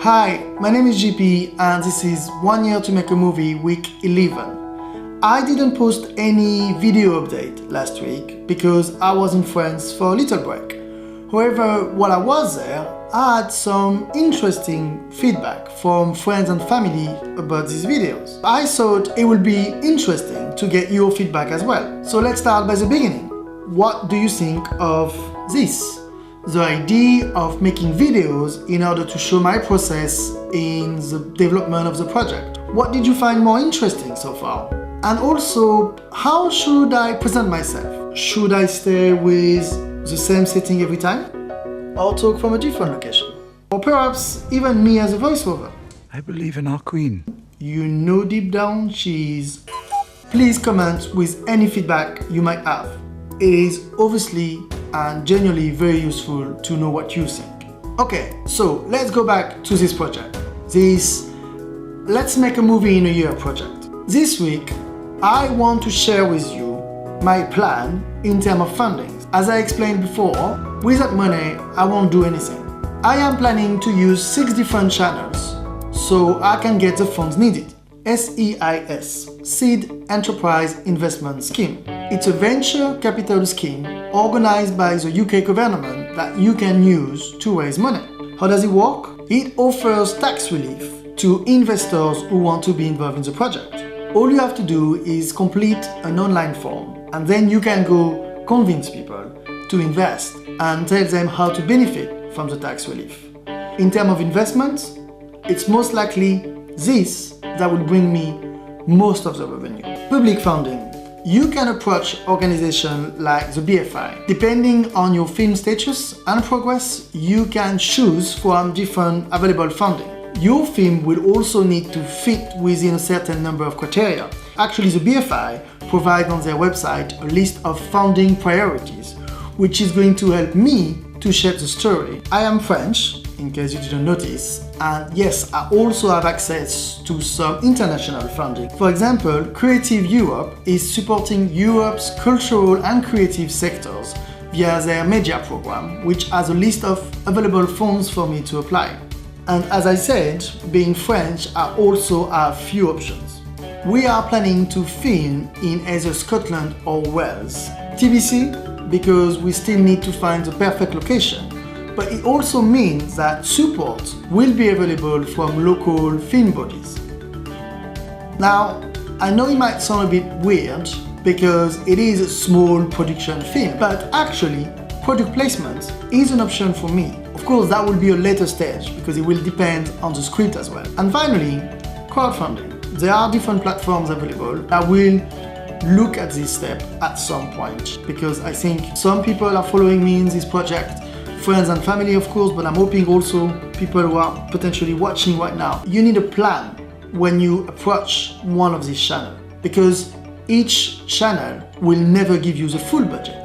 Hi, my name is GP and this is 1 year to make a movie week 11. I didn't post any video update last week because I was in France for a little break. However, while I was there, I had some interesting feedback from friends and family about these videos. I thought it would be interesting to get your feedback as well. So let's start by the beginning. What do you think of this? The idea of making videos in order to show my process in the development of the project. What did you find more interesting so far? And also, how should I present myself? Should I stay with the same setting every time? Or talk from a different location? Or perhaps even me as a voiceover? I believe in our queen. You know deep down she is. Please comment with any feedback you might have. It is obviously and genuinely very useful to know what you think. Okay, so let's go back to this project. This Let's Make a Movie in a Year project. This week, I want to share with you my plan in terms of funding. As I explained before, with that money, I won't do anything. I am planning to use 6 different channels so I can get the funds needed. SEIS, Seed Enterprise Investment Scheme. It's a venture capital scheme organized by the UK government that you can use to raise money. How does it work? It offers tax relief to investors who want to be involved in the project. All you have to do is complete an online form and then you can go convince people to invest and tell them how to benefit from the tax relief. In terms of investments, it's most likely this that will bring me most of the revenue. Public funding. You can approach organizations like the BFI. Depending on your film status and progress, you can choose from different available funding. Your film will also need to fit within a certain number of criteria. Actually, the BFI provides on their website a list of funding priorities, which is going to help me to shape the story. I am French, in case you didn't notice, and yes, I also have access to some international funding. For example, Creative Europe is supporting Europe's cultural and creative sectors via their media program, which has a list of available funds for me to apply. And as I said, being French, I also have few options. We are planning to film in either Scotland or Wales. TBC, because we still need to find the perfect location. But it also means that support will be available from local film bodies. Now, I know it might sound a bit weird because it is a small production film, but actually, product placement is an option for me. Of course, that will be a later stage because it will depend on the script as well. And finally, crowdfunding. There are different platforms available. I will look at this step at some point because I think some people are following me in this project. Friends and family, of course, but I'm hoping also people who are potentially watching right now. You need a plan when you approach one of these channels because each channel will never give you the full budget.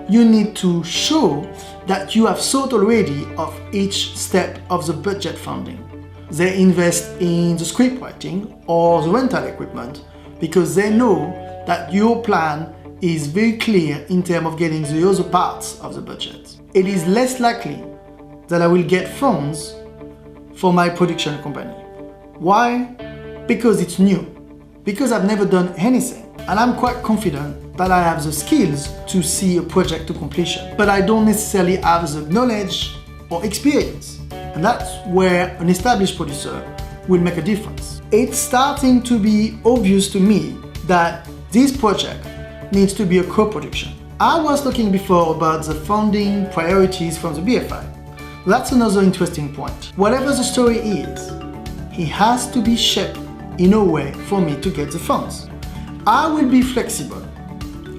You need to show that you have thought already of each step of the budget funding. They invest in the script writing or the rental equipment because they know that your plan is very clear in terms of getting the other parts of the budget. It is less likely that I will get funds for my production company. Why? Because it's new. Because I've never done anything. And I'm quite confident that I have the skills to see a project to completion. But I don't necessarily have the knowledge or experience. And that's where an established producer will make a difference. It's starting to be obvious to me that this project needs to be a co-production. I was talking before about the funding priorities from the BFI. That's another interesting point. Whatever the story is, it has to be shaped in a way for me to get the funds. I will be flexible.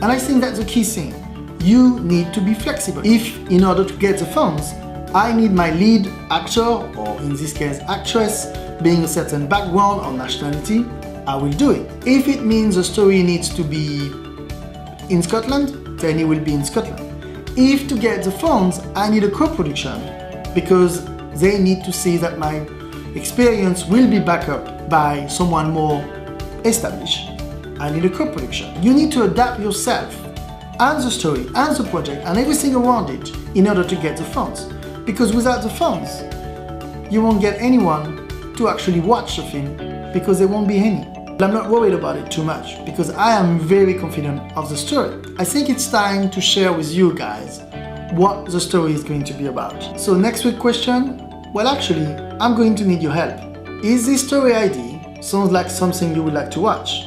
And I think that's the key thing. You need to be flexible. If, in order to get the funds, I need my lead actor, or in this case actress, being a certain background or nationality, I will do it. If it means the story needs to be in Scotland, then it will be in Scotland. If to get the funds, I need a co-production because they need to see that my experience will be backed up by someone more established. I need a co-production. You need to adapt yourself and the story and the project and everything around it in order to get the funds. Because without the funds, you won't get anyone to actually watch the film because there won't be any. But I'm not worried about it too much because I am very confident of the story. I think it's time to share with you guys what the story is going to be about. So next week's question? Well, actually, I'm going to need your help. Is this story idea sounds like something you would like to watch?